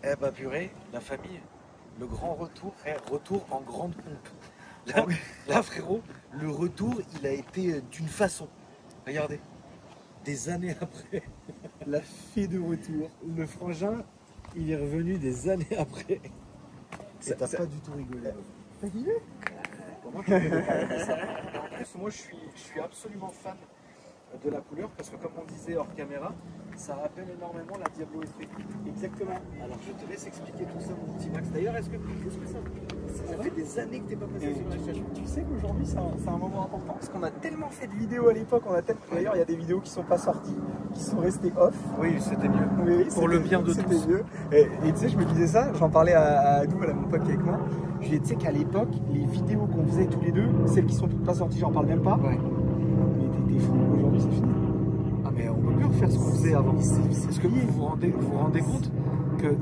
Eh bah purée, la famille, le grand retour, retour en grande pompe. Là, frérot, le retour, il a été d'une façon. Regardez, des années après. La fée de retour. Le frangin, il est revenu des années après. Et t'as pas du tout rigolé. T'as dit comment tu rigoles ça? En plus, moi, je suis absolument fan de la couleur parce que, comme on disait hors caméra, ça rappelle énormément la Diablo Effect. Exactement. Alors, je te laisse expliquer tout ça, mon petit Max. D'ailleurs, est-ce que ça fait des années que t'es pas passé sur la station? Tu sais qu'aujourd'hui, c'est un moment important parce qu'on a tellement fait de vidéos à l'époque. D'ailleurs, il y a des vidéos qui sont pas sorties, qui sont restées off. Oui, c'était mieux. Oui, pour le bien de tous. C'était mieux. Et tu sais, je me disais ça, j'en parlais à Adou, mon pote qui est avec moi. Je lui disais, tu sais qu'à l'époque, les vidéos qu'on faisait tous les deux, celles qui sont pas sorties, j'en parle même pas. Ouais. Mais t'es fou, aujourd'hui c'est fini. Ah mais on peut plus refaire ce qu'on faisait avant. Est-ce que vous vous rendez compte que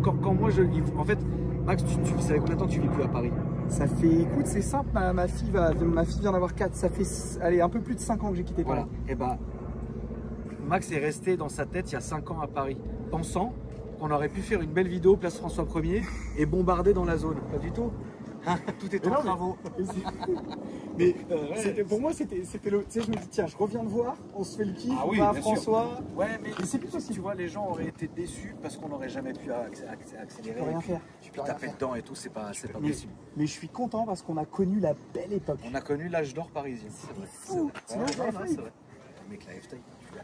quand moi en fait, Max, ça fait combien de temps que tu vis plus à Paris? Ça fait, écoute, c'est simple, ma fille vient d'avoir 4, ça fait, allez, un peu plus de 5 ans que j'ai quitté Paris. Voilà, et bah, Max est resté dans sa tête il y a 5 ans à Paris, pensant qu'on aurait pu faire une belle vidéo place François 1er et bombarder dans la zone. Pas du tout. Tout est en travaux. Mais pour moi, c'était le. Tu sais, je me dis, tiens, je reviens de voir, on se fait le kiff, on va à François. Sûr. Ouais, mais c'est plus possible. Tu vois, les gens auraient été déçus parce qu'on n'aurait jamais pu accélérer. Tu peux rien faire. Tu peux taper dedans et tout, c'est pas possible. Mais je suis content parce qu'on a connu la belle époque. On a connu l'âge d'or parisien. C'était fou. C'est vrai. Mec, la F-Tape, tu l'as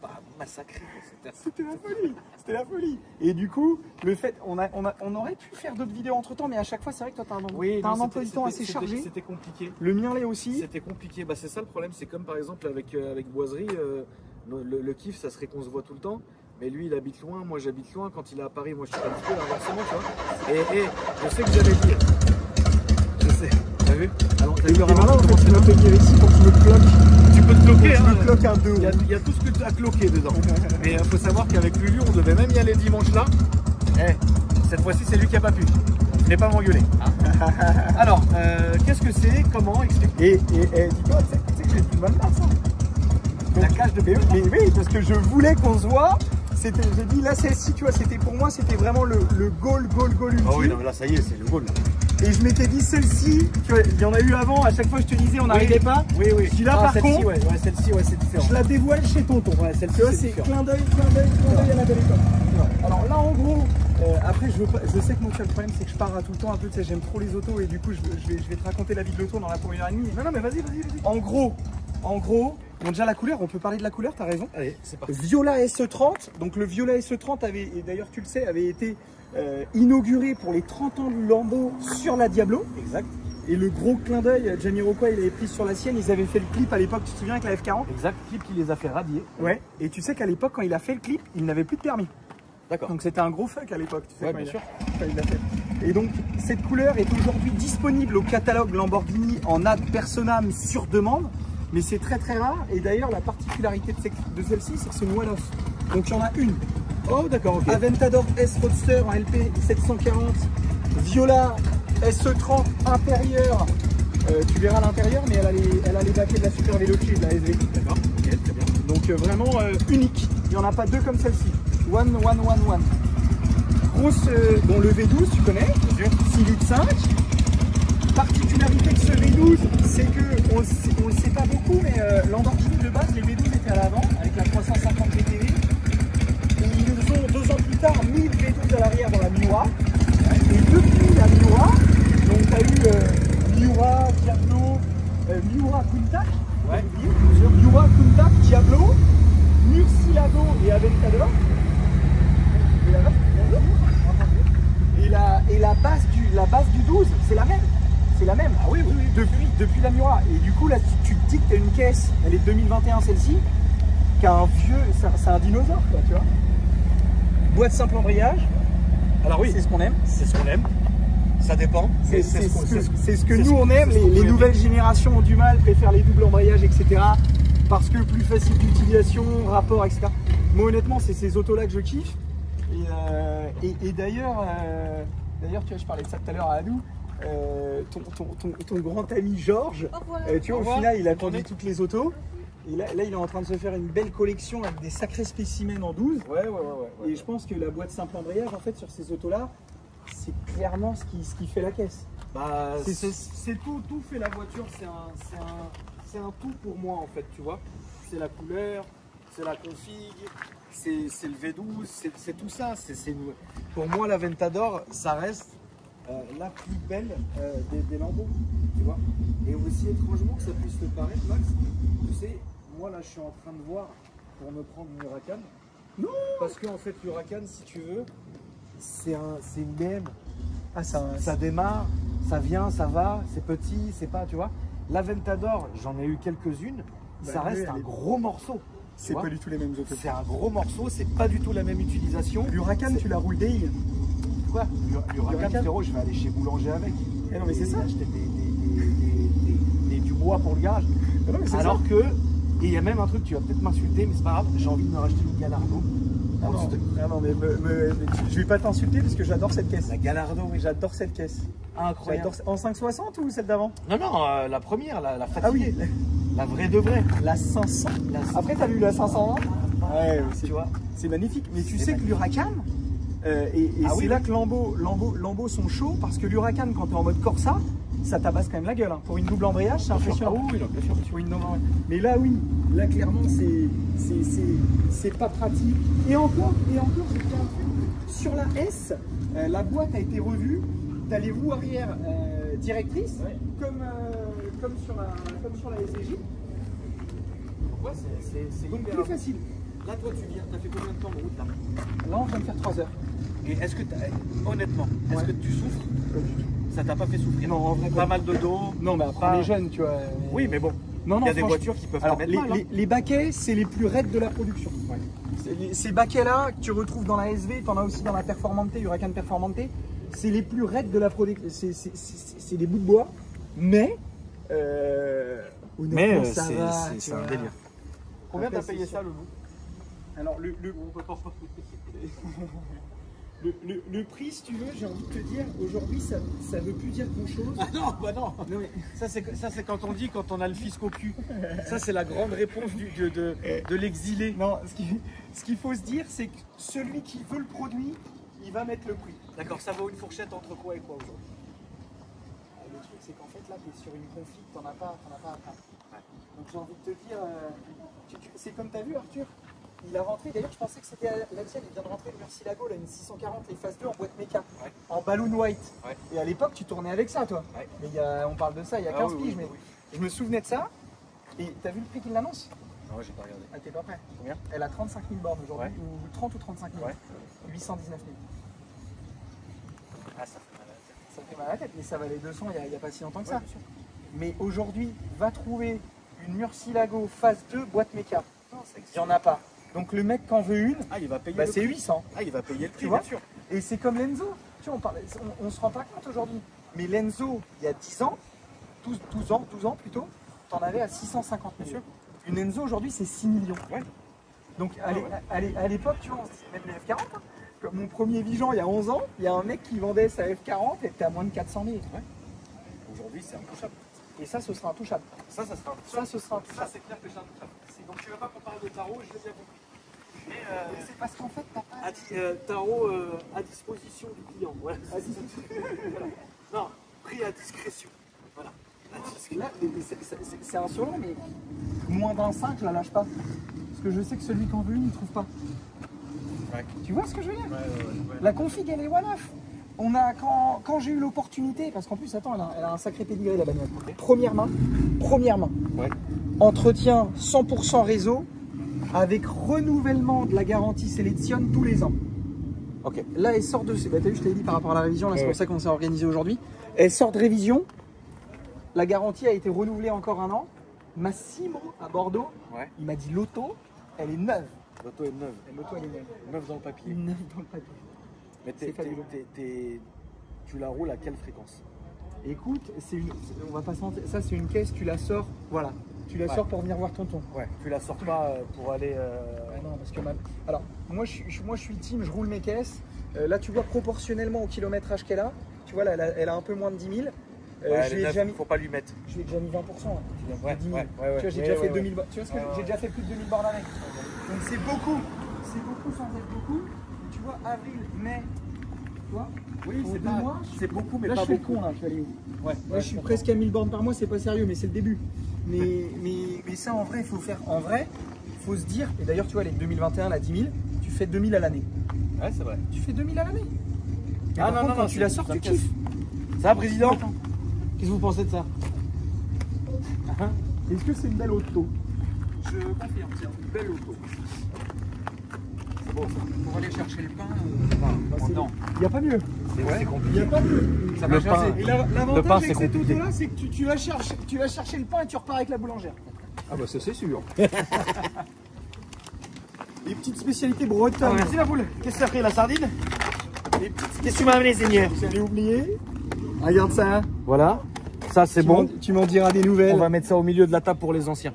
pas massacré. C'était la folie. C'était la folie. Et du coup, le fait, on aurait pu faire d'autres vidéos entre temps, mais à chaque fois, c'est vrai que toi, t'as un emploi du temps assez chargé. C'était compliqué. Le mien l'est aussi. C'était compliqué. Bah, c'est ça le problème. C'est comme par exemple avec Boiserie, le kiff, ça serait qu'on se voit tout le temps. Mais lui, il habite loin, moi j'habite loin. Quand il est à Paris, moi je suis pas dispo, inversement, tu vois. Et je sais que j'allais dire. Je sais. T'as vu? Alors, t'as vu maintenant, en fait, tu m'as fait venir ici pour que tu me cloques. Tu peux te cloquer, hein. Tu me cloques un 2. Il y a tout ce que tu as cloqué dedans. Mais il faut savoir qu'avec Lulu, on devait même y aller dimanche là. Cette fois-ci, c'est lui qui a pas pu. Je n'ai pas m'engueuler. Alors, qu'est-ce que c'est? Comment? Explique. Et dis-toi, tu sais que j'ai plus de mal à ça. La cage de BE. Mais oui, parce que je voulais qu'on se voit. J'ai dit là, celle-ci, tu vois, pour moi, c'était vraiment le goal ultime. Ah oui, non, mais là, ça y est, c'est le goal. Et je m'étais dit, celle-ci, il y en a eu avant, à chaque fois je te disais, on n'arrivait pas. Oui. Je dis là, par contre, celle-ci, c'est différent. Je la dévoile chez tonton. Ouais, celle-ci, c'est clin d'œil à la belle époque. Alors là, en gros, après, je sais que mon seul problème, c'est que je pars à tout le temps un peu, tu sais, j'aime trop les autos et du coup, je vais te raconter la vie de l'auto dans la première heure et demie. Non, mais vas-y. En gros, bon, déjà la couleur, on peut parler de la couleur, t'as raison. Allez, c'est parti. Viola SE30, donc le Viola SE30 et d'ailleurs tu le sais, avait été inauguré pour les 30 ans de Lambo sur la Diablo. Exact. Et le gros clin d'œil, Jamiroquai, il avait pris sur la sienne, ils avaient fait le clip à l'époque, tu te souviens, avec la F40? Exact, clip qui les a fait radier. Ouais, et tu sais qu'à l'époque, quand il a fait le clip, il n'avait plus de permis. D'accord. Donc c'était un gros fuck à l'époque, tu sais, ouais, bien sûr. Il l'a fait. Et donc, cette couleur est aujourd'hui disponible au catalogue Lamborghini en ad personam sur demande. Mais c'est très rare, et d'ailleurs la particularité de celle-ci, c'est que c'est une one-off. Donc il y en a une. Oh d'accord, ok. Aventador S Roadster en LP 740, Viola SE30 intérieur. Tu verras l'intérieur, mais elle a les baquets de la Super Veloce de la SV. D'accord, ok, très bien. Donc vraiment unique. Il n'y en a pas deux comme celle-ci. One. Grosse, bon le V12 tu connais, 6 litres 5. Particularité de ce V12, c'est que on le sait pas beaucoup, mais Lamborghini de base, les V12 étaient à l'avant avec la 350 GTV. Et ils ont 2 ans plus tard mis le V12 à l'arrière dans la Miura. Et depuis la Miura, donc tu as eu Miura, Diablo, Miura Countach, Miura Countach, Diablo, Murcielago et Aventador. Et la base du 12, c'est la même. C'est la même. Ah oui. Depuis la Miura. Et du coup, là, tu te dis que tu as une caisse, elle est de 2021 celle-ci, qui a un vieux, c'est un dinosaure, quoi, tu vois. Boîte simple embrayage. Alors oui, c'est ce qu'on aime. C'est ce qu'on aime. Ça dépend. C'est ce que nous on aime. Les nouvelles générations ont du mal, préfèrent les doubles embrayages, etc. Parce que plus facile d'utilisation, rapport, etc. Moi, honnêtement, c'est ces autos-là que je kiffe. Et d'ailleurs, tu vois, je parlais de ça tout à l'heure à Adou. Ton grand ami Georges, tu vois, au final, il a conduit toutes les autos. Et là, il est en train de se faire une belle collection avec des sacrés spécimens en 12. Ouais. Et je pense que la boîte simple embrayage, en fait, sur ces autos-là, c'est clairement ce qui fait la caisse. Bah, C'est tout fait la voiture, c'est un tout pour moi, en fait, tu vois. c'est la couleur, c'est la config, c'est le V12, c'est tout ça. Pour moi, la Ventador, ça reste la plus belle des Lambo, tu vois. Et aussi étrangement que ça puisse te paraître, Max, tu sais, moi là je suis en train de voir pour me prendre une Huracan. Non. Parce qu'en fait l'Huracan, si tu veux, c'est une BM. Ah, Ça démarre, ça vient, ça va, c'est petit, c'est pas, tu vois. La Ventador, j'en ai eu quelques-unes, Bah, ça reste elle un est- gros morceau. C'est pas du tout les mêmes autos. C'est un gros morceau, c'est pas du tout la même utilisation. L'Huracan, tu la roules daily. Quoi L'Huracan, Huracan, frérot, je vais aller chez Boulanger avec. Eh non, mais c'est ça. Acheter du bois pour le garage. Ah non, mais c'est Alors ça. que, et il y a même un truc, tu vas peut-être m'insulter, mais c'est pas grave, j'ai envie de me racheter une Gallardo. Ah non, ah non, mais je vais pas t'insulter parce que j'adore cette caisse. La Gallardo, oui, J'adore cette caisse. incroyable. En 560 ou celle d'avant? Non, non, la première, la fatiguée. Ah oui, La vraie de vraie. la 500. La- Après, t'as vu la 500? Ouais, tu vois. c'est magnifique. Mais tu C'est sais que l'Huracan, et Ah c'est oui, là oui. que Lambeau sont chauds parce que l'Huracan, quand t'es en mode Corsa, ça tabasse quand même la gueule. Hein. Pour une double embrayage, c'est impressionnant. Ah oui, non, bien sûr. Pour une double embrayage. Mais là, oui, là, clairement, c'est pas pratique. Et encore, j'ai fait un truc. Sur la S, la boîte a été revue. T'as les roues arrière directrices, Ouais. comme sur la SDJ. Ouais, c'est Donc hyper plus facile. Là, toi, tu viens, t'as fait combien de temps de route là? Là, on vient de faire 3 heures. Et est-ce que, honnêtement, est-ce Ouais. que tu souffres? Ça t'a pas fait souffrir? Non, en vrai, Pas mal de dos? Non, mais après, Pas- on est jeunes, tu vois. Oui, mais bon, Non, il non, y a des franchement- voitures qui peuvent Alors, te mettre mal. hein. les baquets, c'est les plus raides de la production. Ces baquets-là que tu retrouves dans la SV, tu en as aussi dans la Performante, Huracan Performante, c'est les plus raides de la production. C'est des bouts de bois, mais honnêtement, ça va. tu c'est un vois. délire. Combien Après, t'as payé c'est ça, le loup? Alors, le prix, si tu veux, j'ai envie de te dire, aujourd'hui, ça veut plus dire grand-chose. Ah non, bah non. Non, mais Ça c'est quand on dit quand on a le fisc au cul. Ça c'est la grande réponse de l'exilé. non, ce qu'il faut se dire, c'est que celui qui veut le produit, il va mettre le prix. D'accord, ça vaut une fourchette entre quoi et quoi aujourd'hui? Le truc, c'est qu'en fait, là, tu es sur une config, t'en as pas à faire. Donc, j'ai envie de te dire, c'est comme tu as vu, Arthur, il a rentré, d'ailleurs, je pensais que c'était la tienne, il vient de rentrer le Murcielago, là, une 640, les phases 2 en boîte méca, Ouais. en balloon white. Ouais. Et à l'époque, tu tournais avec ça, toi. Ouais. Mais on parle de ça il y a Ah 15 oui, piges, oui, mais oui. je me souvenais de ça. Et tu as vu le prix qu'il l'annonce? Non, j'ai pas regardé. Ah, t'es pas prêt? Combien? Elle a 35 000 bornes aujourd'hui, Ouais. ou 30 ou 35 000. Ouais. 819 000. Ah, ça fait mal à la tête. Ça fait mal à la tête, mais ça valait 200 il n'y a pas si longtemps que Ouais, ça. bien sûr. Mais aujourd'hui, va trouver une Murcielago phase 2 boîte méca. Non, ça Il existe. n'y en a pas. Donc le mec qui en veut une, Ah, il va payer bah, le c'est prix. 800. Ah, il va payer le prix, Tu vois bien sûr. Et c'est comme l'Enzo. Tu vois, on se rend pas compte aujourd'hui. Mais l'Enzo, il y a 10 ans, 12 ans plutôt, t'en avais à 650 000. Bien sûr. Une Enzo aujourd'hui, c'est 6 millions. Ouais. Donc Ah ouais. à l'époque, tu vois, on se disait même les F40. Hein. Comme mon premier Vigeant, il y a 11 ans, il y a un mec qui vendait sa F40 et était à moins de 400 000. Aujourd'hui, c'est intouchable. Et ça, ce sera intouchable. Ça sera Ça, intouchable. ce sera Ça, intouchable. c'est clair que c'est intouchable. Donc, tu veux pas qu'on parle de tarot, je l'ai bien compris. Mais Et c'est parce qu'en fait, t'as pas... tarot à disposition du client. Voilà. Voilà. Non, prix à discrétion. Voilà. À discrétion. Là, c'est insolent, mais moins d'un 5, je la lâche pas. Parce que je sais que celui qui en veut une, il trouve pas. Ouais. Tu vois ce que je veux dire? Ouais. La config, elle est one-off. Quand j'ai eu l'opportunité, parce qu'en plus, attends, elle a un sacré pédigré, la bagnole. Première main. Ouais. Entretien 100% réseau, avec renouvellement de la garantie Selection tous les ans. Ok. Là, elle sort de... Bah, t'as vu, je t'avais dit par rapport à la révision, là, c'est Ouais. pour ça qu'on s'est organisé aujourd'hui. Elle sort de révision. La garantie a été renouvelée encore 1 an. Massimo, à Bordeaux, Ouais. il m'a dit l'auto, elle est neuve. L'auto est neuve. L'auto, elle est neuve. Neuve dans le papier. Neuve dans le papier. Mais C'est fabuleux. tu la roules à quelle fréquence? Écoute, on va pas se mentir, ça c'est une caisse, tu la sors, voilà. Tu la Ouais. sors pour venir voir tonton. Ouais. Tu la sors pas pour aller. Ah non, parce que alors, moi je suis team, je roule mes caisses. Là, tu vois, proportionnellement au kilométrage qu'elle a, tu vois, là, elle a un peu moins de 10 000. je lui ai déjà mis. Faut pas lui mettre. Je lui ai déjà mis 20%. Hein. Ouais, 10 000. ouais. Tu vois, j'ai déjà fait 2000 bornes. Tu vois ce que j'ai déjà fait plus de 2000 bornes avec. Donc c'est beaucoup. C'est beaucoup sans être beaucoup. Et tu vois, avril, mai. Tu vois. Oui, c'est pas. C'est beaucoup, mais là, pas je fais beaucoup. le con là. Tu vois, Ouais. là, je suis presque à 1000 bornes par mois. C'est pas sérieux, mais c'est le début. Mais ça, en vrai, il faut faire. En vrai, il faut se dire. Et d'ailleurs, tu vois, les 2021, la 10 000, tu fais 2000 à l'année. Ouais, c'est vrai. Tu fais 2000 à l'année. Ah non, quand tu la sors, tu kiffes. Ça va, président? Qu'est-ce que vous pensez de ça? Est-ce que c'est une belle auto? Je confirme, c'est une belle auto. C'est bon, ça. Pour aller chercher le pain, Non. il n'y a pas mieux. C'est compliqué. Il n'y a pas mieux. Ça va changer. Et Le pain, l'avantage avec c'est cette compliqué. auto-là, c'est que tu vas chercher le pain et tu repars avec la boulangère. Ah bah ça c'est sûr. Les petites spécialités bretonnes. Merci la poule. Qu'est-ce que ça fait, la sardine? Qu'est-ce que tu m'as amené, Seigneur? J'allais oublier. Regarde ça. Voilà. Ça, c'est bon. Tu m'en diras des nouvelles. On va mettre ça au milieu de la table pour les anciens.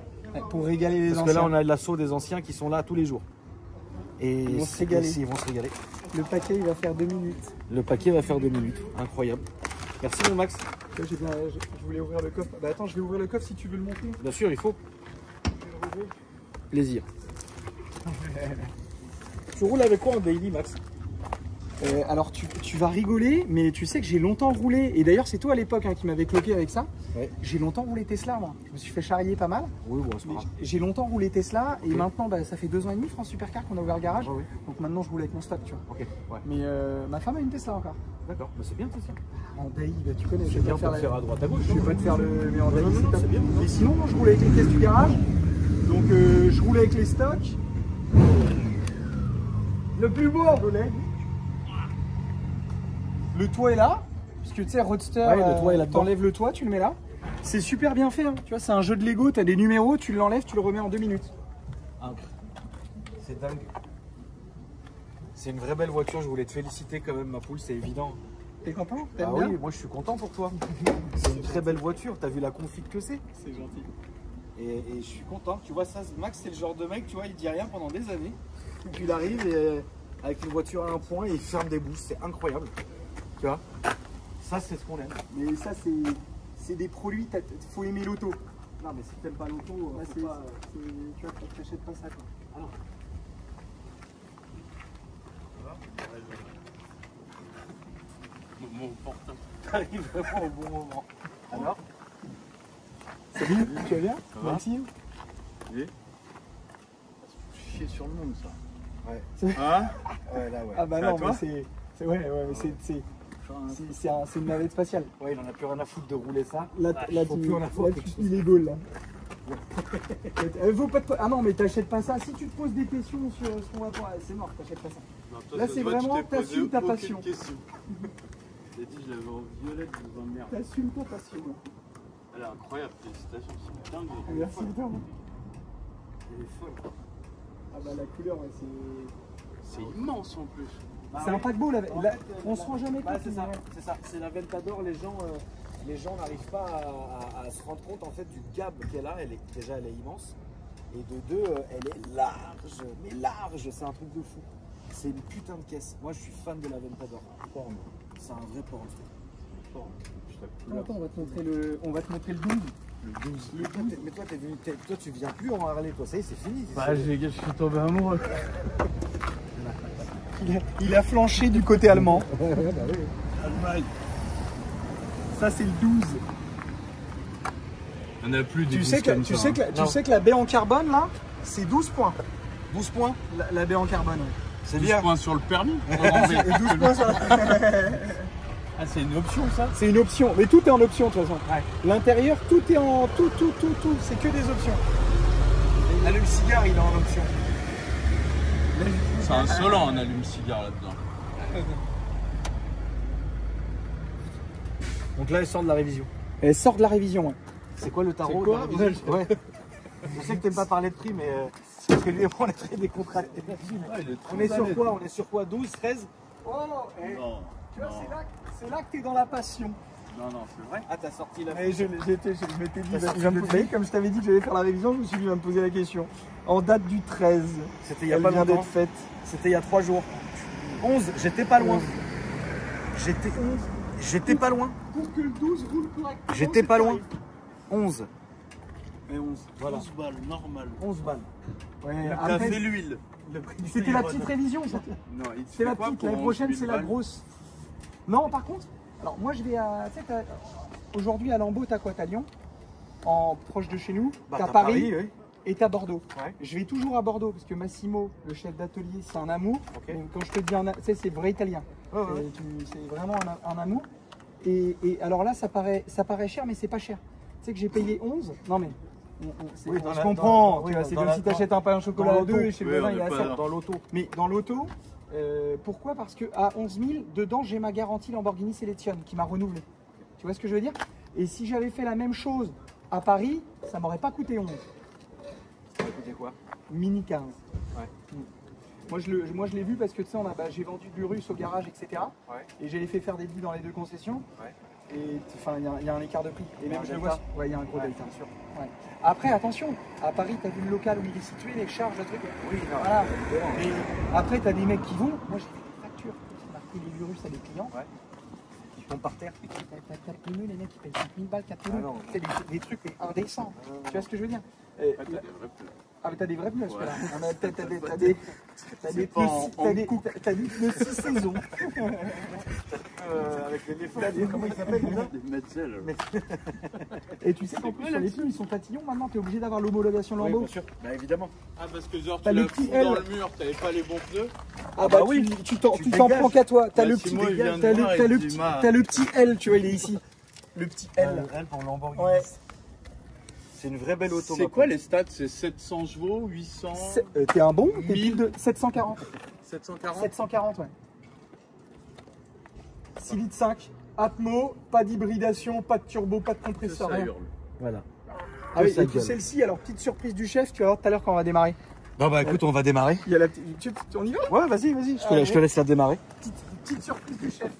Pour régaler les Parce anciens. que là, on a l'assaut des anciens qui sont là tous les jours. Et Ils vont se régaler. Ils vont se régaler. Le paquet, il va faire 2 minutes. Le paquet va faire 2 minutes. Incroyable. Merci, mon Max. Je voulais ouvrir le coffre. Bah attends, je vais ouvrir le coffre si tu veux le montrer. Bien sûr, il faut. Plaisir. Tu roules avec quoi en daily, Max? Alors tu vas rigoler, mais tu sais que j'ai longtemps roulé, et d'ailleurs c'est toi à l'époque qui m'avais cloqué avec ça. Ouais. J'ai longtemps roulé Tesla, moi. Je me suis fait charrier pas mal. Oui, bon, c'est pas Mais grave. j'ai longtemps roulé Tesla, et Ok. maintenant bah, ça fait 2 ans et demi France Supercar qu'on a ouvert le garage. Ouais, ouais. Donc maintenant je roule avec mon stock, tu vois. Ok, ouais. Mais ma femme a une Tesla encore. D'accord. Bah, c'est bien, ça. En daily, bah, tu connais. C'est bien pour faire à droite à gauche. Je vais pas te faire le. Mais en daily, non, top. c'est bien. Mais sinon, moi, je roule avec les caisses du garage. Donc je roule avec les stocks. Le plus beau en volet. Le toit est là, puisque tu sais, Roadster, Ouais, le toit est là-dedans. t'enlèves le toit, tu le mets là. C'est super bien fait, hein. Tu vois, c'est un jeu de Lego, t'as des numéros, tu l'enlèves, tu le remets en 2 minutes. C'est dingue. C'est une vraie belle voiture, je voulais te féliciter quand même, ma poule, c'est évident. T'es content? T'aimes Ah bien? oui, moi je suis content pour toi. C'est une très belle voiture, t'as vu la config que c'est? C'est gentil. Et je suis content. Tu vois, ça, Max, c'est le genre de mec, tu vois, il dit rien pendant des années. Et puis il arrive et, avec une voiture à un point et il ferme des bouches, c'est incroyable. Tu vois, ça, c'est ce qu'on aime. Mais ça, c'est des produits, faut aimer l'auto. Non, mais si t'aimes pas l'auto, Là, faut pas... tu vois, t'achètes pas ça, quoi. Alors. Moment opportun. T'arrives vraiment au bon moment. Alors, Salut, tu vas bien? Ça va? Maxime? Chier sur le monde ça. ouais. Hein? Ouais, là, ouais. Ah bah C'est à non, toi mais c'est une navette spatiale. Ouais, il en a plus rien à foutre de rouler ça. Là, faut plus en avoir quelque chose. il est goal, là. Vaut pas ah non, mais t'achètes pas ça. Si tu te poses des questions sur ce qu'on va voir, c'est mort, t'achètes pas ça. Non, toi, Là, ça c'est se voit, tu vraiment, t'es posé t'assumes ta aucune passion. question. J'ai dit je l'avais en violette, je vous emmerde. T'assumes ta passion. Elle est incroyable, félicitations, c'est dingue. Merci beaucoup. Il est folle. Ah bah la couleur, ouais, C'est immense en plus. c'est un paquebot là. En Là, fait, on se rend jamais compte. Bah, c'est ça, mais- c'est ça. C'est la Ventador, les gens n'arrivent pas à se rendre compte en fait du gap qu'elle a. Déjà, elle est immense. Et de deux, elle est large, mais large, c'est un truc de fou. C'est une putain de caisse. Moi, je suis fan de la Ventador. C'est un vrai porn. Attends, on va te montrer le 12. Le 12. Mais toi, toi, tu viens plus en Harley, toi. Ça y est, c'est fini. Bah, je suis tombé amoureux. Il a flanché du côté allemand. Allemagne. Ça, c'est le 12. On a plus des Tu sais que la baie en carbone, là, c'est 12 points. 12 points. La baie en carbone. Ouais. C'est 12 bien. points sur le permis. Et 12 points sur Ah, c'est une option ça? C'est une option, mais tout est en option de toute façon. Ouais. L'intérieur, tout est en. Tout, c'est que des options. L'allume-cigare, il est en option. C'est insolent un allume-cigare là-dedans. Donc là, elle sort de la révision. Elle sort de la révision, ouais. C'est quoi le tarot C'est quoi, de la révision? Ouais. Je sais que t'aimes pas parler de prix, mais parce que lui et moi, on est très décontractés là-dessus. On est sur quoi? On est sur quoi? 12, 13? Oh, Non, tu vois, non, c'est là que t'es dans la passion. non, c'est vrai. Ah, t'as sorti la Et je m'étais dit, T'as il va me poser, comme je t'avais dit que j'allais faire la révision, je me suis dit, il va me poser la question. En date du 13, C'était il y a elle pas vient longtemps. d'être faite. C'était il y a 3 jours. 11, j'étais pas loin. 11. J'étais 11. J'étais pas loin. Pour que le 12 roule correctement. J'étais pas loin. 11. Et 11. Voilà. 11 balles, normal. 11 balles. Ouais, T'as après, fait l'huile. c'était la petite révision, ça. Non, il te C'est fait la quoi petite, pour l'année 11 prochaine, 000 c'est la balles? grosse. Non, par contre, alors moi je vais à. Tu sais, aujourd'hui à Lambeau, t'as quoi? T'as Lyon, proche de chez nous. Bah, t'as Paris oui. et t'as Bordeaux. Ouais. Je vais toujours à Bordeaux parce que Massimo, le chef d'atelier, c'est un amour. Ok. Donc, quand je te dis tu sais, c'est vrai italien. Ouais, ouais. C'est vraiment un amour. Et alors là, ça paraît cher, mais c'est pas cher. Tu sais que j'ai payé 11. Non, mais. Oui, on se dans comprend. oui, Tu vois, dans c'est la- comme si tu achètes un pain au chocolat dans à 2 l'auto. et chez le Oui, voisin, on il est est à pas 7. là. Dans l'auto. Mais dans l'auto, pourquoi? Parce que à 11 000, dedans, j'ai ma garantie Lamborghini Selection qui m'a renouvelé. Tu vois ce que je veux dire? Et si j'avais fait la même chose à Paris, ça m'aurait pas coûté 11. Ça va coûter quoi? Mini 15. Ouais. Moi je l'ai vu parce que tu sais, j'ai vendu du russe au garage, etc. Ouais. Et j'ai fait faire des billes dans les deux concessions. Ouais. Et enfin, il y a un écart de prix. Et Il y a même un je le delta. vois. Ouais, il y a un gros Ouais, delta. bien sûr. Ouais. Après, attention, à Paris, tu as vu le local où il est situé, les charges, le truc. Oui, non. Voilà. évidemment. Et après, tu as des mecs qui vont. Moi, j'ai fait des factures. J'ai marqué les virus à des clients. Ouais. Ils tombent par terre. T'as 4 pneus, les mecs, ils payent 5 000 balles, 4 Ah pneus. non. C'est des trucs mais indécents. Tu vois ce que je veux dire? Ah, t'as des vrais pneus. Ah, mais t'as des vrais pneus, Ouais. là. T'as des C'est pas t'as des pneus 6 saisons. Avec les défauts. Comment ils s'appellent déjà? Des Metzel. Et tu sais qu'en plus, sur les pneus, ils sont tatillons maintenant, t'es obligé d'avoir l'homologation Oui, Lambeau. bien sûr. Bah évidemment. Ah, parce que genre, T'as tu le l'as petit foutu dans L. le mur, t'avais pas les bons pneus. Ah bah oui. tu t'en dégages. prends qu'à toi. T'as Bah, le si petit moi, il vient de t'as voir, le il dit, petit ma- t'as le petit L, tu vois, il est ici. Le petit L. Elle pour Lamborghini. Ouais. C'est une vraie belle auto. C'est quoi les stats? C'est 700 chevaux, 800, T'es un bon? T'es 1000. pile de 740. 740? 740, ouais. 6 litres 5. Atmo, pas d'hybridation, pas de turbo, pas de compresseur. Ça rien. hurle. Voilà. Ah oui, Ça et puis gueule. celle-ci, alors petite surprise du chef, tu vas voir tout à l'heure quand on va démarrer. Bon bah écoute, on va démarrer. Il y a la petite. On y va? Ouais, vas-y, vas-y. Je te Allez. laisse la démarrer. Petite surprise du chef.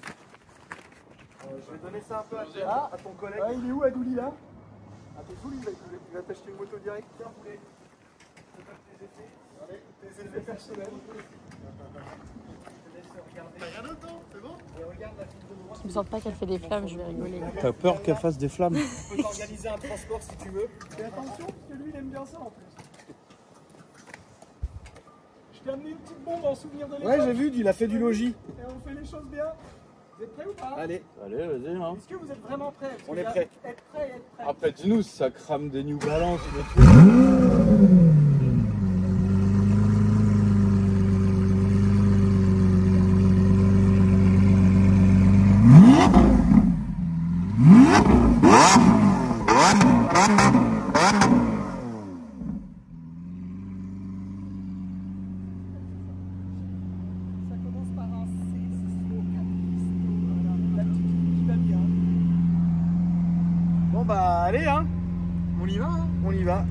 Je vais donner ça un peu Ah, à ton collègue. Ouais, il est où Adouli là? Ah, t'es fou, il va t'acheter une moto direct. Tiens, poulet. Allez, tes effets personnels. Je me sens pas qu'elle fait des flammes, je vais rigoler. T'as peur qu'elle fasse des flammes? On peut t'organiser un transport si tu veux. Fais attention, parce que lui, il aime bien ça en plus. Je t'ai amené une petite bombe en souvenir de l'époque. Ouais, j'ai vu, il a fait du logis. Et on fait les choses bien. Vous êtes prêts ou pas? Allez. Allez, vas-y, hein. Est-ce que vous êtes vraiment prêts? Parce On que est là, prêts. Être prêt, être prêt. Après, dis-nous si ça crame des New Balance ou des trucs. Ça commence par un C, 4 pistes. La petite ligne qui va bien. Bon bah allez hein. On y va, hein? On y va.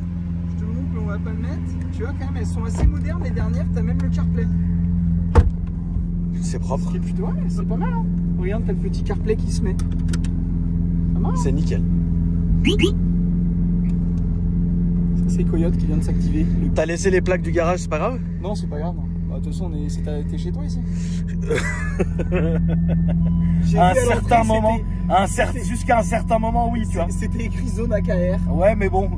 Je te montre, mais on va pas le mettre. Tu vois, quand même, elles sont assez modernes les dernières. T'as même le CarPlay. C'est propre. Ce qui est plutôt, ouais, c'est pas mal, hein. Regarde, t'as le petit CarPlay qui se met. Pas mal, hein. C'est nickel. Ça, c'est Coyote qui vient de s'activer. T'as laissé les plaques du garage, c'est pas grave? Non, c'est pas grave. Non. Bah, de toute façon, t'es chez toi ici. J'ai À un vu à certain l'entrée, moment, c'était- jusqu'à un certain moment, oui, tu vois. C'était écrit zone AKR. Ouais, mais bon. De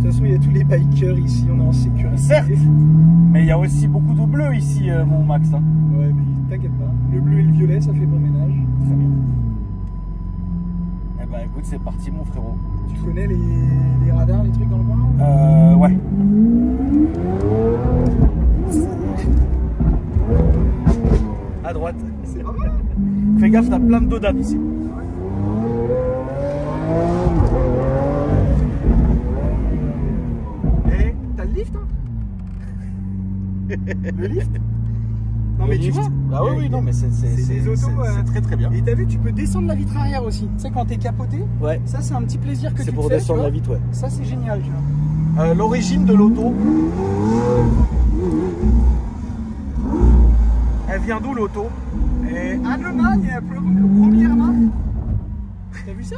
toute façon, il y a tous les bikers ici, on est en sécurité. Certes. Mais il y a aussi beaucoup de bleu ici, mon Max. Hein. Ouais, mais t'inquiète pas. Le bleu et le violet, ça fait bon ménage. Très bien. Eh ben écoute, c'est parti, mon frérot. Tu connais les radars, les trucs dans le coin? Ouais. À droite. C'est pas mal. Fais gaffe, t'as plein de dodanes ici. Et t'as le lift, hein? Le lift? Non, mais tu vois. Ah oui, oui, non, mais c'est des autos, c'est très très bien. Et t'as vu, tu peux descendre la vitre arrière aussi. Tu sais, quand t'es capoté, Ouais. ça c'est un petit plaisir que tu C'est te pour fais, descendre tu la vois. vitre, ouais. Ça c'est génial, tu vois. L'origine de l'auto. Elle vient d'où l'auto? Et Allemagne, première marque. T'as vu ça?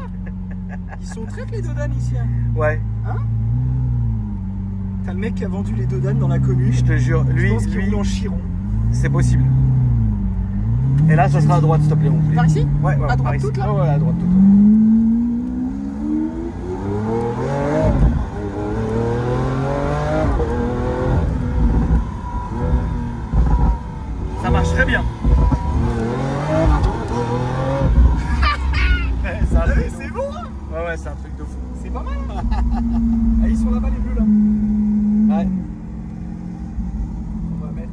Ils sont très les dodanes ici. Hein. ouais, T'as le mec qui a vendu les dodanes dans la commune. je te jure, Je lui, pense qu'il roule en chiron. c'est possible. Et là, ça sera à droite, s'il te plaît. Par ici? Ouais, À droite par ici. toute, là? Ouais, à droite toute. Ça marche très bien. C'est bon, hein? Ouais, c'est un truc de fou. C'est pas mal. Ah, ils sont là-bas, les bleus, là. Ouais. On va mettre...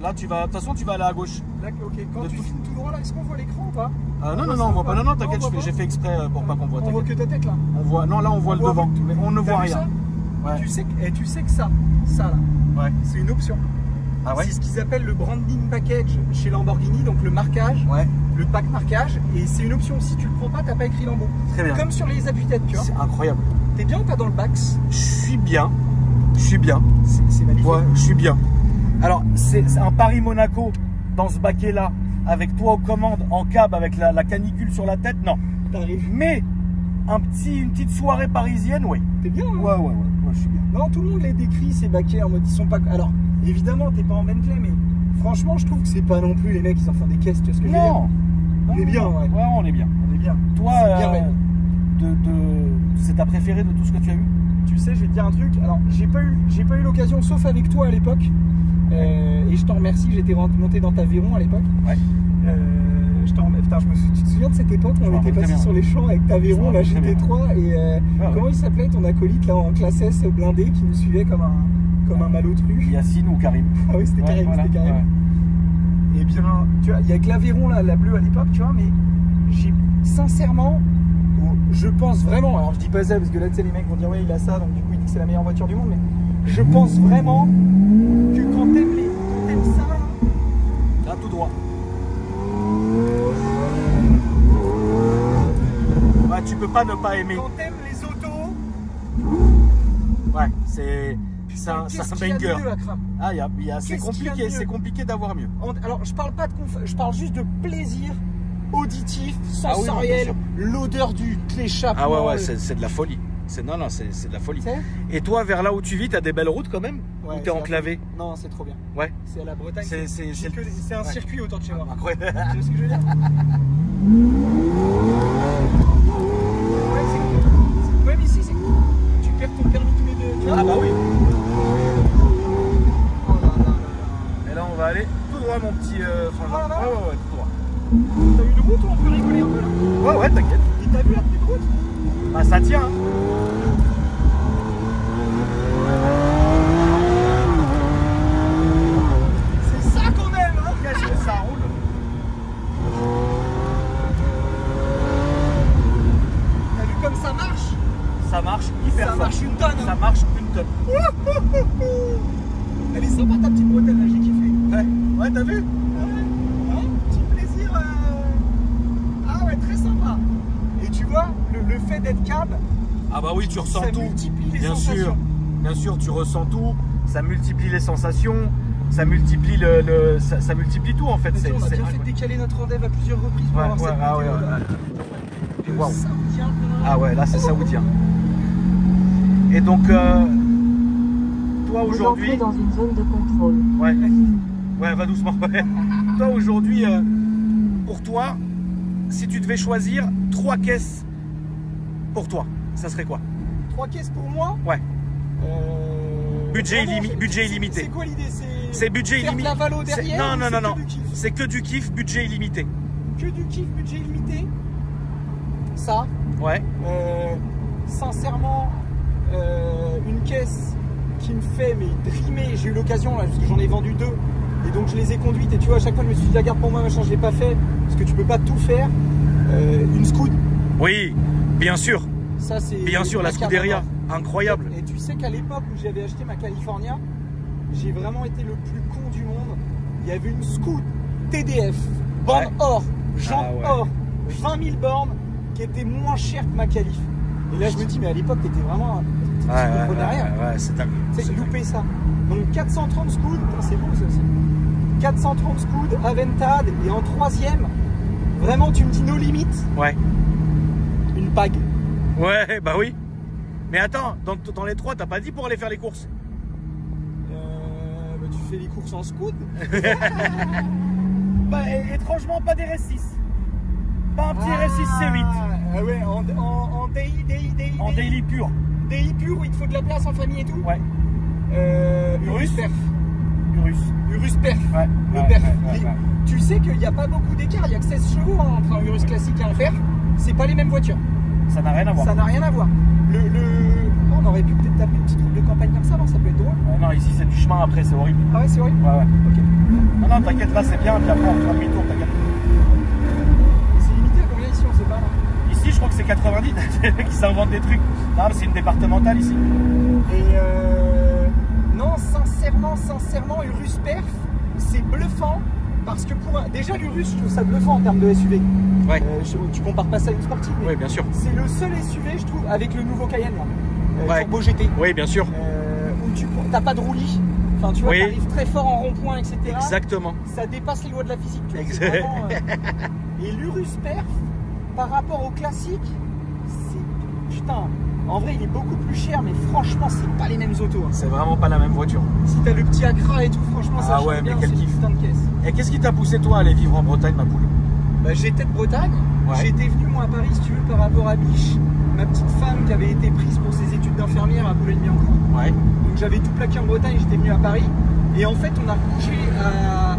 Là, tu vas. De toute façon, tu vas aller à gauche. Là, ok. Quand tu filmes tout droit, là, est-ce qu'on voit l'écran ou pas? Non, on voit pas. Non, t'inquiète, j'ai fait exprès pour pas qu'on voit. On voit que ta tête, là. On voit. Non, là, on voit le devant. Mais on ne voit rien. Ouais. Tu sais que ça là, Ouais. c'est une option. Ah ouais? C'est ce qu'ils appellent le branding package chez Lamborghini, donc le marquage, Ouais. le pack marquage, et c'est une option. Si tu le prends pas, t'as pas écrit Lambo. Très bien. Comme sur les appuis-têtes, tu vois. C'est incroyable. T'es bien ou pas dans le Bax? Je suis bien. C'est magnifique. Ouais, je suis bien. Alors, c'est un Paris-Monaco dans ce baquet-là, avec toi aux commandes, en cab, avec la canicule sur la tête, non. T'arrives. Mais une petite soirée parisienne, oui. T'es bien, hein? Ouais, je suis bien. Non, tout le monde les décrit, ces baquets, en mode ils sont pas... Alors, évidemment, t'es pas en Bentley, mais franchement, je trouve que c'est pas non plus les mecs qui s'en font des caisses, tu vois ce que je veux dire? Non. On est bien, ouais. Ouais, on est bien. On est bien. Toi, C'est bien, ouais. c'est ta préférée de tout ce que tu as vu? Tu sais, je vais te dire un truc. Alors, j'ai pas eu l'occasion, sauf avec toi à l'époque. Et je t'en remercie. J'étais monté dans ta Véron à l'époque. Ouais. Putain, tu te souviens de cette époque où on était passé sur les champs avec ta Véron, la GT3 et comment il s'appelait ton acolyte là en classe S blindé qui nous suivait comme un malotru? Yacine ou Karim? Ah oui, c'était Karim, voilà, c'était Karim. Ouais. Et bien, tu vois, il y a que la Véron là, la bleue à l'époque, tu vois, mais j'ai sincèrement, je pense vraiment, alors je dis pas ça parce que là tu sais les mecs vont dire ouais il a ça donc du coup il dit que c'est la meilleure voiture du monde, mais je pense vraiment que quand t'aimes ça Là, tout droit. Ouais, tu peux pas ne pas aimer. quand t'aimes les autos, Ouais, c'est un qu'est-ce qu'il y a de banger. mieux, Akram? Ah, c'est Qu'est-ce qu'il y a de compliqué, mieux? c'est compliqué d'avoir mieux. Alors je parle pas de je parle juste de plaisir auditif, Ah oui, non, sensoriel, bien l'odeur du clé-chapeau. Ah ouais, c'est de la folie. C'est de la folie. Tu sais? Et toi, vers là où tu vis, t'as des belles routes quand même? Ouais, Ou t'es c'est enclavé? Non, c'est trop bien. Ouais. C'est à la Bretagne. C'est C'est un ouais. circuit autour de chez moi. Incroyable. Tu vois ce que je veux dire? Même ici, tu perds ton permis tous les deux. Tu vois? Ah bah oui. Oh là là là là. Et là, on va aller tout droit, mon petit frangin. Voilà. Ouais, tout droit. T'as eu une route où on peut rigoler un peu là? Ouais, t'inquiète. Et t'as vu la petite route? Bah, ça tient. Hein. C'est ça qu'on aime, hein? Qu'est-ce que ça roule? T'as vu comme ça marche? Ça marche hyper Ça fort. marche une tonne, hein. Ça marche une tonne. Elle est sympa ta petite bretelle là, j'ai kiffé. Ouais, t'as vu? Hein? Petit plaisir. Ah ouais, très sympa. Et tu vois, le fait d'être cab, Ah bah oui, tu ressens ça tout. multiplie les Bien sensations. sûr, bien sûr, tu ressens tout. Ça multiplie les sensations. Ça multiplie ça multiplie tout en fait. Mais tu vois, on a bien fait de incroyable. décaler notre rendez-vous à plusieurs reprises pour avoir cette ah ouais, météo, ouais. là. Le Waouh. saoudien, là. Ah ouais, là c'est saoudien. Et donc, toi aujourd'hui, dans une zone de contrôle. ouais, va doucement. Toi aujourd'hui, pour toi, si tu devais choisir 3 caisses pour toi, ça serait quoi? 3 caisses pour moi. Ouais. Budget Vraiment, illimité. C'est quoi l'idée? C'est budget faire de illimité. la valo derrière. Non, ou non, c'est non, que non. du kiff? C'est que du kiff, budget illimité. Que du kiff, budget illimité. Ça. Ouais. Sincèrement, une caisse qui me fait mais drimer. J'ai eu l'occasion là, parce que j'en ai vendu 2 et donc je les ai conduites. Et tu vois, à chaque fois je me suis dit, la garde pour moi, machin, je l'ai pas fait parce que tu peux pas tout faire. Une Scoot. Oui, bien sûr. Ça c'est. Bien sûr, la Scuderia, incroyable. Et tu sais qu'à l'époque où j'avais acheté ma California, j'ai vraiment été le plus con du monde. Il y avait une Scoot TDF, borne or, jantes or, 20 000 bornes qui était moins chère que ma Calif. Et là je me dis, mais à l'époque t'étais vraiment. Tu comprenais rien. Ouais, c'est dingue. C'est loupé ça. Donc 430 Scoot, c'est beau ça aussi. 430 Scoot, Aventad, et en 3ème, vraiment tu me dis no limit, Ouais. une Pag. Ouais, bah oui. Mais attends, dans les 3, t'as pas dit pour aller faire les courses? Bah, tu fais les courses en Scoot. étrangement, pas des RS6. Pas un petit RS6 C8. Ah ouais, en DI. En daily pur. DI pur où il te faut de la place en famille et tout. Ouais. Urus Perf. Urus Perf. Ouais. Le Perf. Tu sais qu'il n'y a pas beaucoup d'écart, il n'y a que 16 chevaux hein, entre un Urus classique et un Perf. C'est pas les mêmes voitures. Ça n'a rien à voir. Ça n'a rien à voir. Oh, on aurait pu peut-être taper une petite route de campagne comme ça, non? Ça peut être drôle. Non, ici c'est du chemin après, c'est horrible. Ah ouais, c'est horrible. Ouais. Ok. Non, t'inquiète, là c'est bien, puis après on fera demi-tour, t'inquiète. C'est limité à combien ici, on sait pas là? Ici, je crois que c'est 90, qui s'inventent des trucs. Non, mais c'est une départementale ici. Et non, sincèrement, Urus Perf, c'est bluffant. Parce que déjà l'Urus, je trouve ça bluffant en termes de SUV. Ouais. Tu compares pas ça à une sportive. Oui, bien sûr. C'est le seul SUV, je trouve, avec le nouveau Cayenne là. Turbo GT. Oui, bien sûr. Où tu n'as pas de roulis. Enfin, tu vois, tu arrives très fort en rond-point, etc. Exactement. Ça dépasse les lois de la physique. Vraiment, et l'Urus Perf, par rapport au classique, c'est putain. En vrai, il est beaucoup plus cher, mais franchement, c'est pas les mêmes autos. Hein. C'est vraiment pas la même voiture. Si t'as le petit Accra et tout, franchement, ça change bien. C'est une putain de caisse. Et qu'est-ce qui t'a poussé toi à aller vivre en Bretagne, ma poule? Bah, j'étais de Bretagne. Ouais. J'étais venu moi à Paris, si tu veux, par rapport à Biche, ma petite femme qui avait été prise pour ses études d'infirmière à Boulogne-Billancourt. Ouais. Donc j'avais tout plaqué en Bretagne, j'étais venu à Paris. Et en fait, on a bougé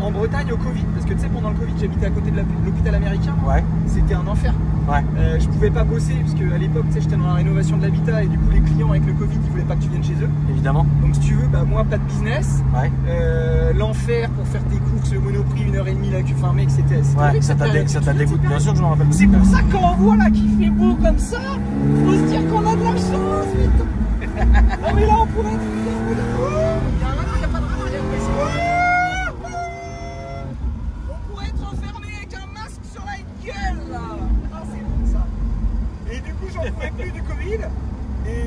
en Bretagne au Covid, parce que tu sais, pendant le Covid, j'habitais à côté de l'hôpital américain. Ouais. C'était un enfer. Ouais. Je pouvais pas bosser, parce qu'à l'époque, tu sais, j'étais dans la rénovation de l'habitat, et du coup, les clients avec le Covid, ils voulaient pas que tu viennes chez eux. Évidemment. Donc, si tu veux, bah, moi, pas de business. Ouais. L'enfer pour faire tes courses, le Monoprix, 1h30, la queue fermée, etc. Ouais, ça t'a dégoûté, bien sûr que je m'en rappelle. C'est pour ça, quand on voit là qu'il fait beau comme ça, faut se dire qu'on a de la chance, putain. Non, mais là, on pourrait être. On pourrait être enfermé avec un masque sur la gueule là. Ah, c'est bon ça. Et du coup j'en pouvais plus du Covid. Et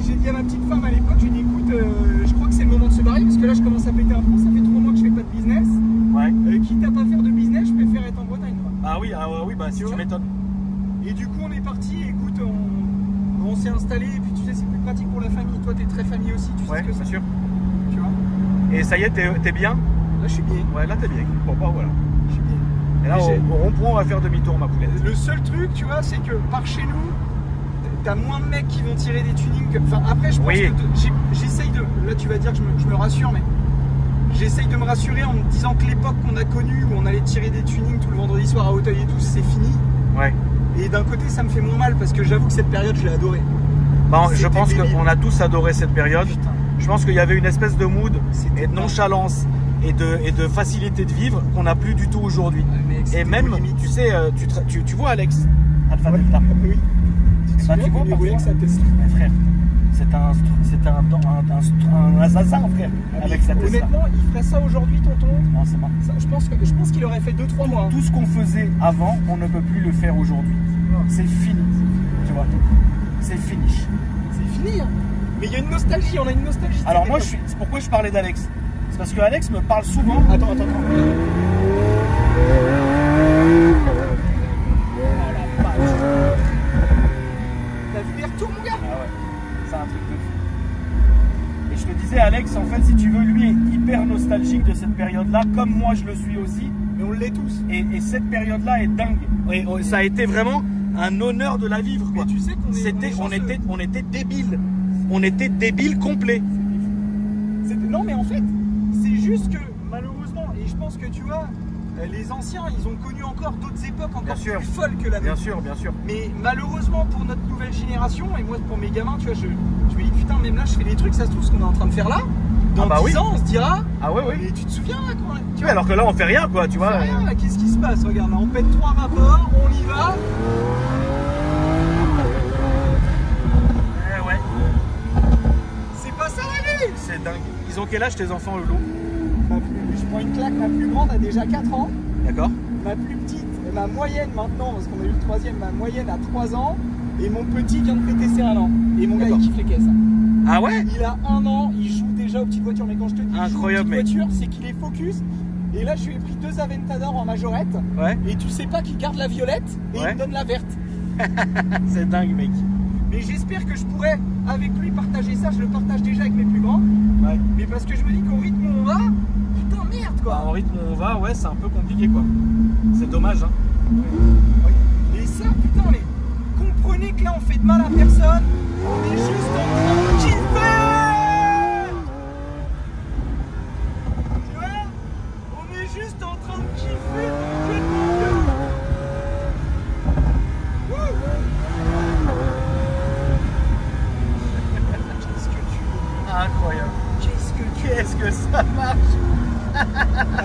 j'ai dit à ma petite femme à l'époque, j'ai dit écoute, je crois que c'est le moment de se barrer parce que là je commence à péter un plomb, ça fait 3 mois que je fais pas de business. Ouais. Quitte à pas faire de business, je préfère être en Bretagne. Quoi. Oui, bah si tu m'étonnes. Et du coup on est parti, écoute, on s'est installé et puis tu sais c'est plus pratique pour la famille. Toi t'es très famille aussi, tu sais ce que c'est. Bien sûr. Tu vois. Et ça y est, t'es bien? Là je suis bien. Ouais, là t'es bien. Bon bah voilà. Je suis bien. Et là au rond-point on va faire demi-tour ma poulette. Le seul truc tu vois c'est que par chez nous, t'as moins de mecs qui vont tirer des tunings. Enfin après je pense que j'essaye de. Là tu vas dire que je me rassure mais j'essaye de me rassurer en me disant que l'époque qu'on a connue où on allait tirer des tunings tout le vendredi soir à Hauteuil et tout, c'est fini. Ouais. Et d'un côté ça me fait moins mal parce que j'avoue que cette période je l'ai adorée. Bon, je pense qu'on a tous adoré cette période. Putain. Je pense qu'il y avait une espèce de mood et de nonchalance et de facilité de vivre qu'on n'a plus du tout aujourd'hui. Et même, tu sais, tu vois Alex Alpha Delta. Oui. Bah, tu vois parfois, frère, c'est un assassin frère. Avec sa Tesla. Honnêtement, il ferait ça aujourd'hui tonton. Non, c'est pas. Je pense qu'il aurait fait 2-3 mois. Tout ce qu'on faisait avant, on ne peut plus le faire aujourd'hui. C'est fini. Tu vois. C'est fini. C'est fini hein. Mais il y a une nostalgie, on a une nostalgie. Alors moi, pourquoi je parlais d'Alex? C'est parce que Alex me parle souvent. Attends. T'as vu les retours, mon gars? Ah ouais, c'est un truc de fou. Et je te disais, Alex, en fait, si tu veux, lui est hyper nostalgique de cette période-là, comme moi je le suis aussi. Mais on l'est tous. Et cette période-là est dingue. Et ça a été vraiment un honneur de la vivre, quoi. Mais tu sais on était débiles. On était débiles complets. Non mais en fait, c'est juste que malheureusement, et je pense que tu vois, les anciens, ils ont connu encore d'autres époques encore plus folles que la nôtre. Bien sûr. Mais malheureusement pour notre nouvelle génération, et moi pour mes gamins, tu vois, je me dis putain, même là je fais des trucs, ça se trouve ce qu'on est en train de faire là. Dans 10 ans, on se dira. Ah ouais. Et tu te souviens là quoi. Tu vois, alors que là on fait rien quoi, tu vois. On fait rien là, qu'est-ce qui se passe? Regarde, là, on pète 3 rapports, on y va. C'est dingue. Ils ont quel âge tes enfants, Loulou? Je prends une claque, ma plus grande a déjà 4 ans. D'accord. Ma plus petite, ma moyenne maintenant, parce qu'on a eu le 3e, ma moyenne a 3 ans. Et mon petit vient de fêter ses 1 an. Et mon gars il kiffe les caisses. Ah ouais? Il a 1 an, il joue déjà aux petites voitures. Mais quand je te dis incroyable, petites voitures, c'est qu'il est focus. Et là je lui ai pris 2 Aventador en majorette. Ouais. Et tu sais pas qu'il garde la violette et il me donne la verte. C'est dingue mec. Mais j'espère que je pourrais avec lui partager ça, je le partage déjà avec mes plus grands. Ouais. Mais parce que je me dis qu'au rythme où on va, putain merde, route, quoi. Au rythme où on va, ouais, c'est un peu compliqué, quoi. C'est dommage, hein. Et ça, putain, mais comprenez que là, on fait de mal à personne. On est juste en train de kiffer. Tu vois? On est juste en train de kiffer complètement. Qu'est-ce que tu veux? Incroyable. Qu'est-ce que ça marche? Ah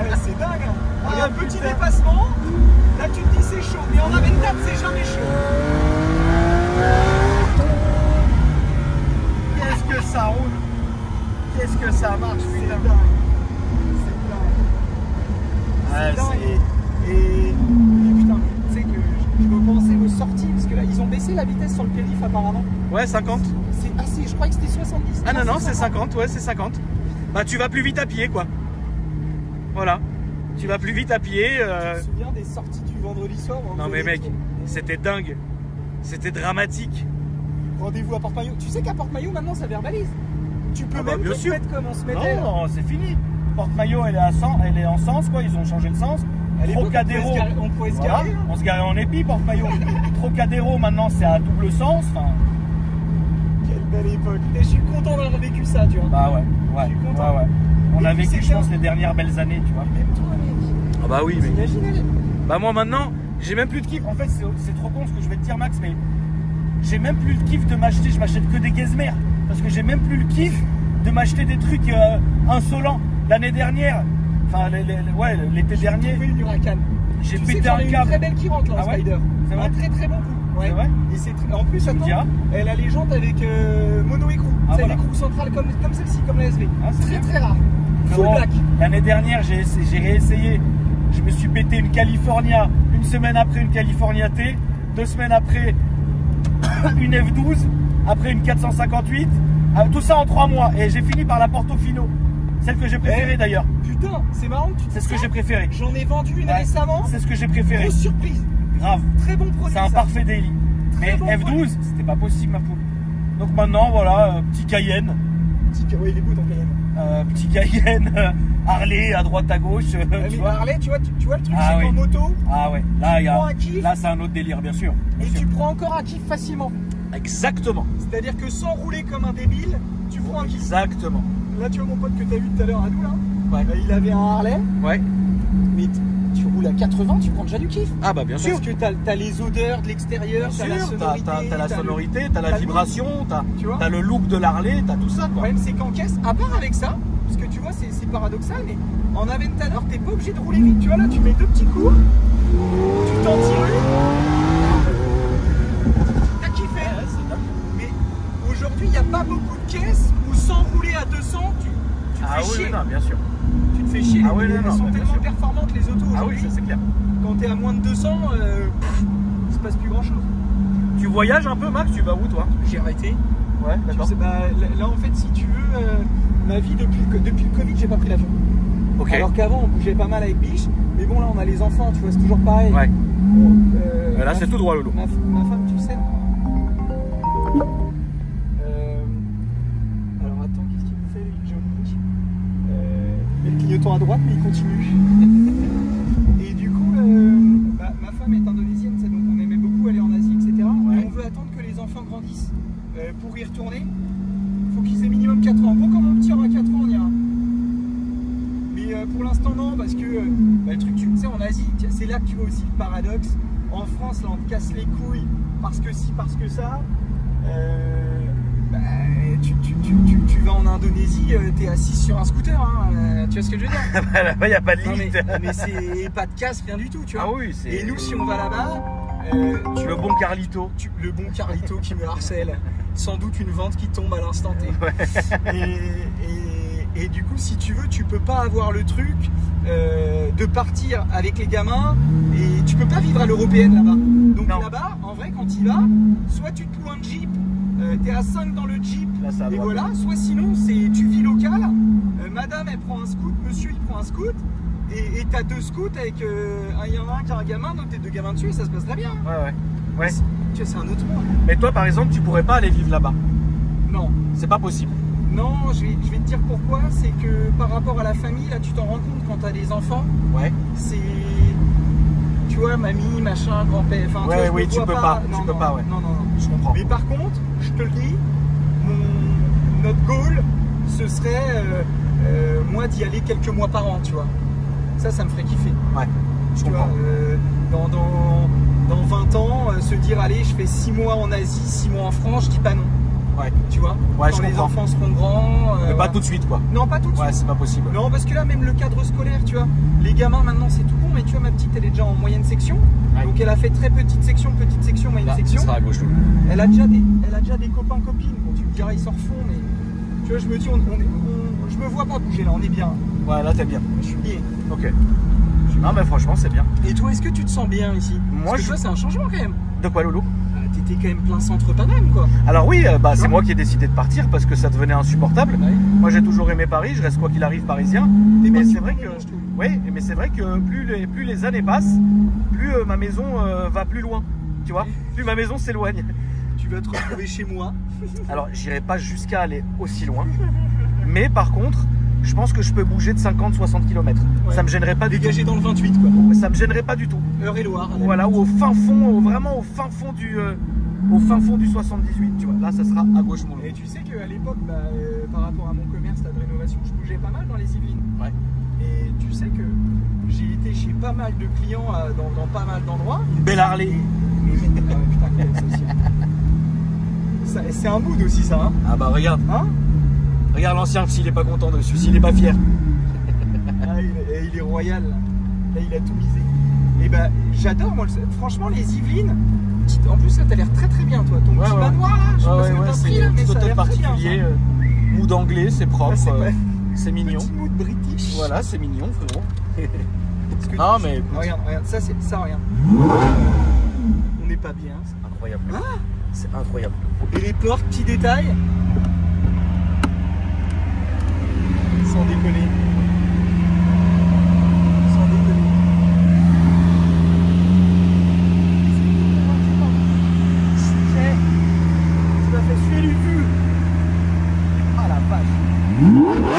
ouais, c'est dingue, hein. Regarde, petit dépassement. Là, tu te dis c'est chaud, mais en A24, c'est jamais chaud. Qu'est-ce que ça roule? Qu'est-ce que ça marche, C'est putain. dingue. C'est dingue. Ouais, C'est dingue. Et putain, tu sais que je me pensais aux sorties, parce que là, ils ont baissé la vitesse sur le périph' apparemment. Ouais, 50. C'est assez, je crois que c'était 70. Ah non, c'est 50, ouais, c'est 50. Bah, tu vas plus vite à pied, quoi. Voilà. Tu vas plus vite à pied. Tu te souviens des sorties du vendredi soir? Non, mais mec, c'était dingue. C'était dramatique. Rendez-vous à Port-Maillot. Tu sais qu'à Port-Maillot, maintenant, ça verbalise. Tu peux Ah bah, même bien te sûr. mettre comme on se mettait. Non, c'est fini. Porte-Maillot, elle est en sens, quoi. Ils ont changé le sens. À l'époque, Trocadéro, on pouvait se voilà, garer. Hein. on se garait en épi, Porte-Maillot. Trocadéro, maintenant, c'est à double sens. Enfin, Quelle belle époque. Et je suis content d'avoir vécu ça, tu vois. bah ouais, Je suis content. ouais. On Et a puis, vécu, c'est je pense, bien. les dernières belles années, tu vois. Même toi, mec. Ah bah oui, mais. T'imagines? Bah moi maintenant, j'ai même plus de kiff. En fait, c'est trop con ce que je vais te dire, Max, mais j'ai même plus le kiff de m'acheter. Je m'achète que des Gezmer parce que j'ai même plus le kiff de m'acheter des trucs insolents. L'année dernière, enfin l'été dernier, J'ai une Huracan. j'ai Tu sais que pété j'en un ai une câble. très belle qui rentre là, Ah en ouais Spider. C'est vrai Un très très bon coup. Ouais. C'est vrai Et c'est en plus, Tu me attends, diras. elle a les jantes avec mono écrou. Ah, C'est voilà. l'écrou central comme celle-ci, comme la SV. Ah, c'est très bien. très rare. Full Non, black. l'année dernière, j'ai réessayé. Je me suis pété une California. Une semaine après, une California T. 2 semaines après, une F12. Après, une 458. Tout ça en 3 mois. Et j'ai fini par la Portofino. Celle que j'ai préférée d'ailleurs. Putain, c'est marrant que tu C'est ce que j'ai préféré. J'en ai vendu une Ouais. récemment. C'est ce que j'ai préféré. Grosse surprise. Grave. Très bon produit. C'est un ça. parfait daily. Mais bon F12, c'était pas possible, ma poule. Donc maintenant, voilà, petit Cayenne. Ouais, il est beau ton Cayenne. Petit Cayenne, Harley à droite à gauche. Ah, tu mais vois. Harley, tu vois le truc, Ah c'est oui. qu'en moto, Ah ouais, là, prends un kiff. là c'est un autre délire, bien sûr. et Bien tu sûr. prends encore un kiff facilement. Exactement. C'est-à-dire que sans rouler comme un débile, tu prends un kiff. Exactement. Là, tu vois mon pote que t'as vu tout à l'heure à nous là. Ouais. Il avait un Harley, Ouais. mais tu roules à 80, tu prends déjà du kiff. Ah bah bien sûr. Parce que t'as les odeurs de l'extérieur, Bien t'as la sûr, sonorité, t'as la sonorité, t'as t'as la le vibration, tu vois. t'as le look de l'Harley, t'as tout ça Le quoi. problème c'est qu'en caisse, à part avec ça, parce que tu vois c'est paradoxal, mais en Aventador t'es pas obligé de rouler vite. Tu vois là, tu mets 2 petits coups, tu t'en tires une, t'as kiffé. Mais aujourd'hui il n'y a pas beaucoup de caisses où sans rouler à 200 tu te Ah fais oui, chier. non, bien sûr. Tu te fais chier, Ah oui, elles non, sont bien tellement sûr. performantes les autos Ah oui, aujourd'hui. ça c'est clair. Quand t'es à moins de 200, il se passe plus grand chose. Tu voyages un peu, Max? Tu vas où toi? J'ai arrêté. Ouais, Tu sais, bah, là en fait si tu veux, ma vie depuis le Covid j'ai pas pris l'avion. Ok. Alors qu'avant on bougeait pas mal avec Biche, mais bon là on a les enfants, tu vois, c'est toujours pareil. Ouais. Bon, Là ma- c'est tout droit, Lolo. Ma femme, tu sais. Alors attends, qu'est-ce qu'il nous fait lui, Johnny? Il y a le clignotant à droite, mais il continue. Et du coup, ma femme est indonésienne, c'est donc on aimait beaucoup aller en Asie, etc. Ouais. Et on veut attendre que les enfants grandissent pour y retourner. Il faut qu'ils aient minimum 4 ans. Bon, quand mon petit aura 4 ans, on ira. Mais pour l'instant, non, parce que le truc, tu sais, en Asie, c'est là que tu vois aussi le paradoxe. En France, là, on te casse les couilles parce que si, parce que ça. Tu vas en Indonésie, t'es assis sur un scooter, hein, tu vois ce que je veux dire? Là-bas, y a pas de Non, limite. mais c'est pas de casse, rien du tout, tu vois. Ah oui, c'est. Et nous, si on va là-bas, Le bon Carlito. le bon Carlito qui me harcèle, sans doute une vente qui tombe à l'instant T. Et du coup, si tu veux, tu peux pas avoir le truc de partir avec les gamins et tu peux pas vivre à l'européenne là-bas. Donc Non. là-bas, en vrai, quand tu y vas, soit tu te loues un Jeep, t'es à 5 dans le Jeep, Là, ça et va. voilà, soit sinon, tu vis local, madame elle prend un scoot, monsieur il prend un scoot, et t'as 2 scouts avec, il y en a un qui a un gamin, donc t'es 2 gamins dessus et ça se passe très bien. Ouais. Tu vois, c'est un autre monde. Mais toi, par exemple, tu pourrais pas aller vivre là-bas. Non, C'est pas possible. Non, je vais te dire pourquoi. C'est que par rapport à la famille, là, tu t'en rends compte quand tu as des enfants. Ouais. C'est. Tu vois, mamie, machin, grand-père. Enfin, Ouais, tu vois, oui, tu peux pas. Non, Tu peux non, pas, ouais. Non, non, non. Je comprends. Mais par contre, je te le dis, notre goal, ce serait moi d'y aller quelques mois par an, tu vois. Ça me ferait kiffer. Ouais, je Tu vois, comprends. dans 20 ans, se dire allez, je fais 6 mois en Asie, 6 mois en France, je dis pas non. Ouais. Tu vois, Ouais, quand je les comprends. enfants seront grands. Mais pas voilà. tout de suite, quoi. Non, pas tout de suite. Ouais, c'est pas possible. Non, parce que là, même le cadre scolaire, tu vois, les gamins maintenant c'est tout bon, mais tu vois, ma petite elle est déjà en moyenne section. Ouais. Donc elle a fait très petite section, moyenne Là, section. ce sera à gauche. Elle a déjà des copains, copines. Bon, tu me diras, ils s'en refont, mais tu vois, je me dis, je me vois pas bouger là, on est bien. Ouais, là, t'es bien. Je suis bien. Ok. Non, mais franchement, c'est bien. Et toi, est-ce que tu te sens bien ici? Moi, Parce que je- toi, c'est un changement quand même. De quoi, Loulou? T'étais quand même plein centre Paname, quoi. Alors oui, c'est Non. moi qui ai décidé de partir parce que ça devenait insupportable. Ouais. Moi, j'ai toujours aimé Paris, je reste quoi qu'il arrive parisien. T'es Mais parti c'est vrai pour que, longtemps, je trouve. oui, mais c'est vrai que plus les années passent, plus ma maison va plus loin. Tu vois, plus ma maison s'éloigne. Tu vas te retrouver chez moi. Alors, j'irai pas jusqu'à aller aussi loin, mais par contre, je pense que je peux bouger de 50-60 km. Ouais. Ça me gênerait pas du tout. Dégagé dans le 28, quoi. Ça me gênerait pas du tout. Eure-et-Loire. à la Voilà, ou au fin fond, vraiment au fin fond du 78, tu vois. Là, ça sera à gauche, mon loup. Et tu sais qu'à l'époque, par rapport à mon commerce là, de rénovation, je bougeais pas mal dans les Yvelines. Ouais. Et tu sais que j'ai été chez pas mal de clients dans pas mal d'endroits. Une belle Harley. Ah ouais, putain, quelle association. C'est un mood aussi, ça, hein, Ah bah regarde, hein. regarde l'ancien s'il est pas content dessus, s'il est pas fier. Ah, il est royal, là. Là, il a tout misé. Et bah, j'adore, moi, franchement, les Yvelines. En plus, ça t'a l'air très très bien, toi. Ton Ouais, petit ouais. manoir, là, je sais pas ce que t'as c'est pris, là, mais petit ça a hôtel l'air très bien. particulier, ça. mood anglais, c'est propre, Ouais, c'est vrai. c'est mignon. Petit mood british. Voilà, c'est mignon, frérot. Parce que Ah, mais écoute. regarde, ça, regarde. On n'est pas bien. Ça. Incroyable. Ah, C'est incroyable. et les portes, petit détail. Sans déconner. Sans déconner. Tu m'as fait suer du cul. Ah la vache.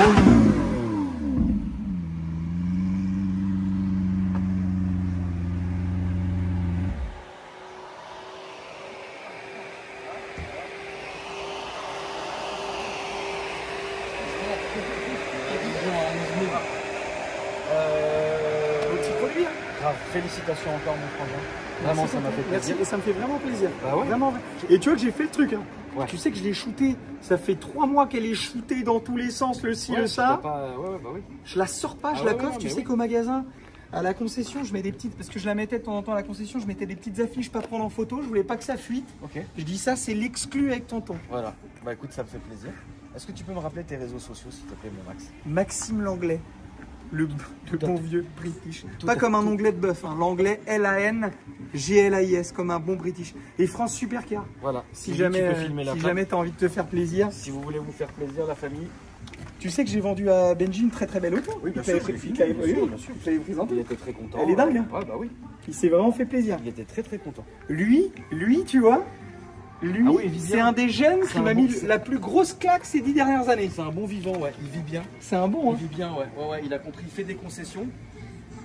Petit produit, hein. Grave, félicitations encore, mon frangin. Vraiment, ça m'a fait Merci, plaisir. et ça me fait vraiment plaisir. Bah ouais. Vraiment. Et tu vois que j'ai fait le truc. Hein. Ouais. Tu sais que je l'ai shooté. Ça fait 3 mois qu'elle est shootée dans tous les sens, le ci, le ça. Ouais, bah oui. Je la sors pas, je Ah la ouais, coffre. non, Tu mais sais oui. qu'au magasin, à la concession, je mets des petites. Parce que je la mettais de temps en temps à la concession, je mettais des petites affiches pas prendre en photo. Je voulais pas que ça fuite. Ok. Je dis ça, c'est l'exclu avec tonton. Voilà. Bah écoute, ça me fait plaisir. Est-ce que tu peux me rappeler tes réseaux sociaux, s'il te plaît, mon Max? Maxime Langlais. Le à bon fait. vieux British. Tout Pas à comme un tout. anglais de bœuf, hein. L'anglais L-A-N-G-L-A-I-S, comme un bon British. Et France Supercar. Voilà. Si C'est lui qui jamais, peut filmer la si plaque. jamais tu as envie de te faire plaisir. Si vous voulez vous faire plaisir, la famille. Tu sais que j'ai vendu à Benji une très très belle auto. Oui, bien Il te l'avait sûr, je l'ai pris- filmé, il te l'avait bien sûr, pris- bien sûr. il te l'avait présenté. Il était très content. Elle est dingue, hein. Ouais, bah oui. Il s'est vraiment fait plaisir. Il était très très content. Lui, tu vois, lui, Ah oui, il vit c'est bien. un des jeunes C'est qui un m'a bon- mis la plus grosse claque ces 10 dernières années. C'est un bon vivant, ouais. Il vit bien. C'est un bon, hein. Il vit bien, ouais. Ouais, il a compris. Il fait des concessions.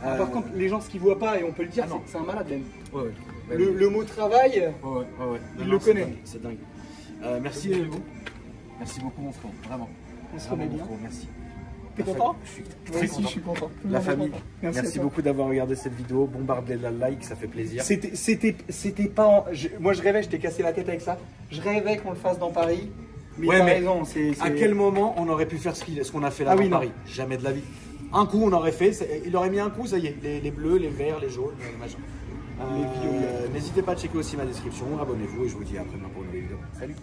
Par contre, les gens, ce qu'ils voient pas, et on peut le dire, Ah non. c'est un malade même. Ouais, ouais. Le mot travail, Ouais. Il Non, le c'est connaît. dingue, c'est dingue. Merci, Léo. Merci beaucoup, mon frère. Vraiment. on se Vraiment, remet mon bien. frère, merci. T'es La content? famille, je suis Moi très aussi, content. je suis content. Tout le La monde est famille, content. merci à toi. beaucoup d'avoir regardé cette vidéo. Bombardez la like, ça fait plaisir. C'était pas. Moi, je rêvais, je t'ai cassé la tête avec ça. Je rêvais qu'on le fasse dans Paris. Mais Ouais, t'as mais raison. À quel moment on aurait pu faire ce qu'on a fait là Ah dans oui, non. Paris? Jamais de la vie. Un coup, on aurait fait. Il aurait mis un coup, ça y est. Les bleus, les verts, les jaunes, les machins. Les violets. N'hésitez pas à checker aussi ma description. Abonnez-vous et je vous dis à après demain pour une nouvelle vidéo. Salut.